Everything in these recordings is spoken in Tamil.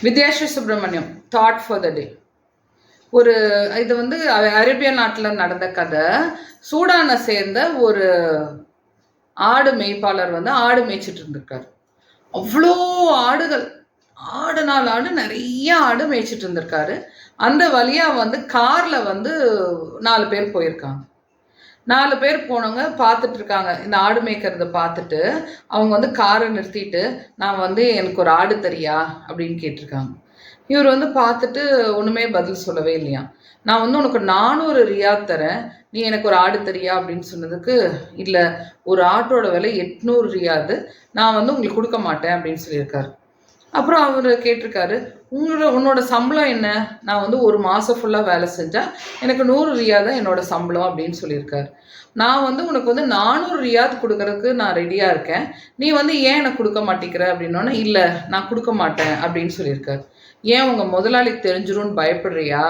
Vidyasri Subramaniam thought for the day. இது அரேபியா நாட்டில் நடந்த கதை. சூடானை சேர்ந்த ஒரு ஆடு மேய்ப்பாளர் ஆடு மேய்ச்சிட்டு இருந்திருக்காரு. அவ்வளோ ஆடுகள், ஆடு நிறைய ஆடு மேய்ச்சிட்டு இருந்திருக்காரு. அந்த வழியாக காரில் 4 பேர் போயிருக்காங்க. 4 பேர் போனவங்க பார்த்துட்டு இருக்காங்க. இந்த ஆடு மேய்க்கிறத பார்த்துட்டு அவங்க காரை நிறுத்திட்டு, நான் எனக்கு ஒரு ஆடு தரியா அப்படின்னு கேட்டிருக்காங்க. இவர் பார்த்துட்டு ஒன்றுமே பதில் சொல்லவே இல்லையா. நான் உனக்கு 400 ரியாத் தரேன், நீ எனக்கு ஒரு ஆடு தரியா அப்படின்னு சொன்னதுக்கு, இல்லை ஒரு ஆட்டோட விலை 800 ரியாது, நான் உங்களுக்கு கொடுக்க மாட்டேன் அப்படின்னு சொல்லியிருக்காரு. அப்புறம் அவர் கேட்டிருக்காரு, உன்னோட சம்பளம் என்ன? நான் ஒரு மாதம் ஃபுல்லாக வேலை செஞ்சால் எனக்கு 100 ரியாத் தான் என்னோட சம்பளம் அப்படின்னு சொல்லியிருக்காரு. நான் உனக்கு 400 ரியாத் கொடுக்கறதுக்கு நான் ரெடியாக இருக்கேன், நீ ஏன் எனக்கு கொடுக்க மாட்டேங்கிற அப்படின்னோடனே, இல்லை நான் கொடுக்க மாட்டேன் அப்படின்னு சொல்லியிருக்காரு. ஏன் உங்கள் முதலாளிக்கு தெரிஞ்சிரும்னு பயப்படுறியா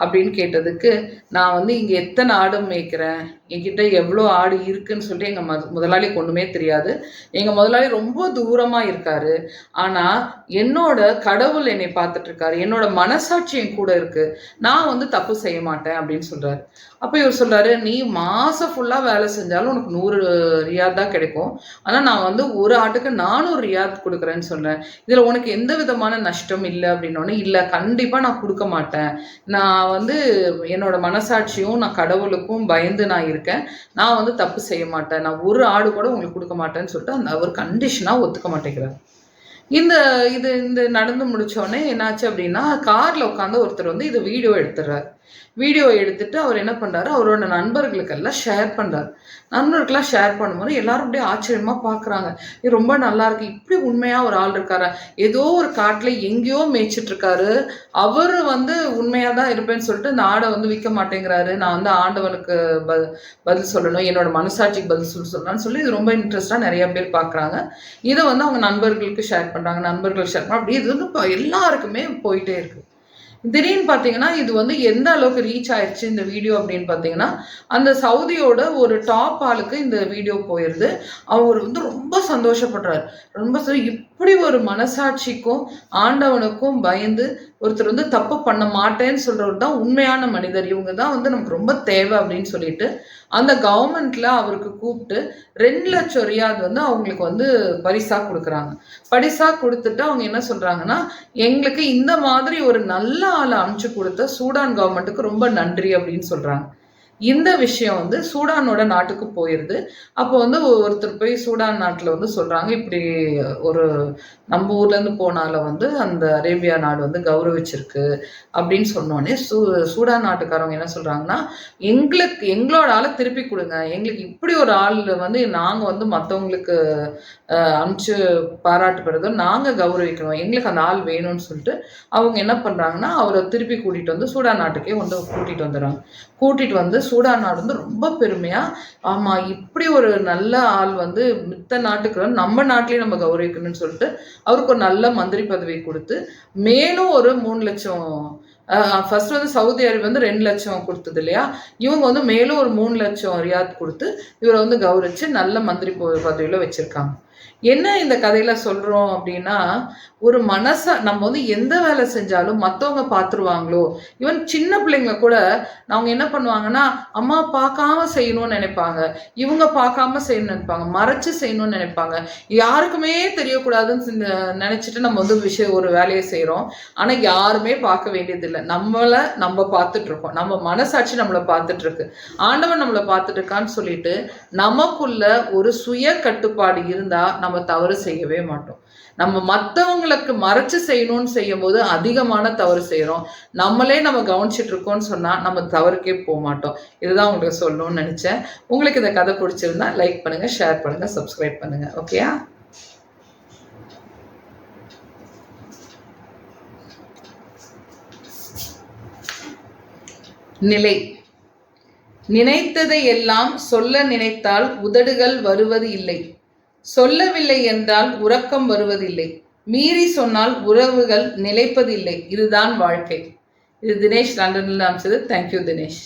அப்படின்னு கேட்டதுக்கு, நான் இங்கே எத்தனை ஆடு மேய்க்கிறேன், என்கிட்ட எவ்வளோ ஆடு இருக்குன்னு சொல்லிட்டு எங்கள் முதலாளிக்கு ஒன்றுமே தெரியாது. எங்கள் முதலாளி ரொம்ப தூரமாக இருக்காரு. ஆனால் என்னோட கடவுள் என்னை பார்த்துட்டு இருக்காரு, என்னோட மனசாட்சி என் கூட இருக்கு, நான் தப்பு செய்ய மாட்டேன் அப்படின்னு சொல்கிறாரு. அப்போ இவர் சொல்கிறாரு, நீ மாதம் ஃபுல்லாக வேலை செஞ்சாலும் உனக்கு 100 ரியாத் தான் கிடைக்கும், ஆனால் நான் ஒரு ஆட்டுக்கு 400 ரியாத் கொடுக்குறேன்னு சொல்கிறேன், இதில் உனக்கு எந்த விதமான நஷ்டம் இல்லை அப்படின்னோடனே, இல்லை கண்டிப்பாக நான் கொடுக்க மாட்டேன், நான் என்னோட மனசாட்சியும் நான் கடவுளுக்கும் பயந்து நான் இருக்கேன், நான் தப்பு செய்ய மாட்டேன், நான் ஒரு ஆடு கூட உங்களுக்கு கொடுக்க மாட்டேன்னு சொல்லிட்டு அவர் கண்டிஷனாக ஒத்துக்க மாட்டேங்கிறார். இந்த நடந்து முடிச்சோடனே என்னாச்சு அப்படின்னா, காரில் உட்காந்து ஒருத்தர் இது வீடியோ எடுத்துடுறாரு. வீடியோ எடுத்துட்டு அவர் என்ன பண்ணுறாரு, அவரோட நண்பர்களுக்கெல்லாம் ஷேர் பண்ணுறாரு. நண்பர்களுக்கெல்லாம் ஷேர் பண்ணும்போது எல்லாரும் அப்படியே ஆச்சரியமாக பார்க்குறாங்க. இது ரொம்ப நல்லா இருக்கு, இப்படி உண்மையாக ஒரு ஆள் இருக்காரா, ஏதோ ஒரு காட்டில் எங்கேயோ மேய்ச்சிட்டு இருக்காரு, அவர் உண்மையாக தான் இருப்பேன்னு சொல்லிட்டு இந்த ஆடை விற்க மாட்டேங்கிறாரு, நான் ஆண்டவனுக்கு பதில் சொல்லணும், என்னோட மனசாட்சிக்கு பதில் சொல்லலாம்னு சொல்லி இது ரொம்ப இன்ட்ரெஸ்டாக நிறைய பேர் பார்க்குறாங்க. இதை அவங்க நண்பர்களுக்கு ஷேர் பண்ணுறாங்க. நண்பர்கள் ஷேர் பண்ண அப்படி இது எல்லாருக்குமே போயிட்டே இருக்கு. திடீர்னு பார்த்தீங்கன்னா இது எந்த அளவுக்கு ரீச் ஆயிடுச்சு இந்த வீடியோ அப்படின்னு பார்த்தீங்கன்னா, அந்த சவுதியோட ஒரு டாப் ஆளுக்கு இந்த வீடியோ போயிடுது. அவர் ரொம்ப சந்தோஷப்படுறாரு. ரொம்ப இப்படி ஒரு மனசாட்சிக்கும் ஆண்டவனுக்கும் பயந்து ஒருத்தர் தப்பு பண்ண மாட்டேன்னு சொல்றவர் தான் உண்மையான மனிதர், இவங்க தான் நமக்கு ரொம்ப தேவை அப்படின்னு சொல்லிட்டு அந்த கவர்மெண்ட்ல அவருக்கு கூப்பிட்டு 2 லட்சம் ரியாத் அவங்களுக்கு பரிசா கொடுக்குறாங்க. பரிசா கொடுத்துட்டு அவங்க என்ன சொல்றாங்கன்னா, எங்களுக்கு இந்த மாதிரி ஒரு நல்ல ஆளை அனுப்பிச்சு கொடுத்த சூடான் கவர்மெண்ட்டுக்கு ரொம்ப நன்றி அப்படின்னு சொல்றாங்க. இந்த விஷயம் சூடானோட நாட்டுக்கு போயிடுது. அப்போ ஒருத்தர் போய் சூடான் நாட்டில் சொல்கிறாங்க, இப்படி ஒரு நம்ம ஊர்லேருந்து போனால அந்த அரேபியா நாடு கௌரவிச்சிருக்கு அப்படின்னு சொன்னோடனே சூடான் நாட்டுக்காரவங்க என்ன சொல்கிறாங்கன்னா, எங்களோட ஆளை திருப்பி கொடுங்க, எங்களுக்கு இப்படி ஒரு ஆள் நாங்கள் மற்றவங்களுக்கு அனுப்பிச்சு பாராட்டு பெறுறதோ நாங்கள் கௌரவிக்கணும், எங்களுக்கு அந்த ஆள் வேணும்னு சொல்லிட்டு அவங்க என்ன பண்ணுறாங்கன்னா, அவரை திருப்பி கூட்டிகிட்டு சூடான் நாட்டுக்கே கூட்டிகிட்டு வந்துடுறாங்க. கூட்டிகிட்டு சூடான் நாடு ரொம்ப பெருமையாக, ஆமாம் இப்படி ஒரு நல்ல ஆள் மித்த நாட்டுக்கு நம்ம நாட்டிலேயே நம்ம கௌரவிக்கணும்னு சொல்லிட்டு அவருக்கு ஒரு நல்ல மந்திரி பதவி கொடுத்து மேலும் ஒரு 3 லட்சம், ஃபர்ஸ்ட் சவுதி அரேபியா 2 லட்சம் கொடுத்தது இல்லையா, இவங்க மேலும் ஒரு 3 லட்சம் ரியாத் கொடுத்து இவரை கௌரவிச்சு நல்ல மந்திரி பதவியில் வச்சிருக்காங்க. என்ன இந்த கதையில சொல்றோம் அப்படின்னா, ஒரு நம்ம எந்த வேலை செஞ்சாலும் மற்றவங்க பார்த்துருவாங்களோ, ஈவன் சின்ன பிள்ளைங்க கூட அவங்க என்ன பண்ணுவாங்கன்னா, அம்மா பார்க்காம செய்யணும்னு நினைப்பாங்க, இவங்க பார்க்காம செய்யணும்னு நினைப்பாங்க, மறைச்சு செய்யணும்னு நினைப்பாங்க, யாருக்குமே தெரியக்கூடாதுன்னு நினைச்சிட்டு நம்ம ஒரு வேலையை செய்யறோம். ஆனா யாருமே பார்க்க வேண்டியதில்லை, நம்ம பார்த்துட்டு இருக்கோம், நம்ம மனசாட்சி நம்மளை பார்த்துட்டு இருக்கு, ஆண்டவன் நம்மளை பார்த்துட்டு இருக்கான்னு சொல்லிட்டு நமக்குள்ள ஒரு சுய கட்டுப்பாடு இருந்தா நம்ம தவறு செய்யவே மாட்டோம். நம்ம மற்றவங்களுக்கு மறைச்சு செய்யணும்னு செய்யும் போது அதிகமான தவறு செய்யறோம். நம்மளே நம்ம கவனிச்சுட்டு இருக்கோம்னு சொன்னா நம்ம தவறுக்கே போக மாட்டோம். இதுதான் உங்களுக்கு சொல்லணும்னு நினைச்சேன். உங்களுக்கு இந்த கதை பிடிச்சிருந்தா லைக் பண்ணுங்க, ஷேர் பண்ணுங்க, சப்ஸ்கிரைப் பண்ணுங்க. ஓகேயா? நிலை. நினைத்ததை எல்லாம் சொல்ல நினைத்தால் உதடுகள் வருவது இல்லை, சொல்லவில்லை என்றால் உறக்கம் வருவதில்லை, மீறி சொன்னால் உறவுகள் நிலைப்பதில்லை, இதுதான் வாழ்க்கை. இது தினேஷ் லண்டனில் அமைச்சது. தேங்க்யூ தினேஷ்.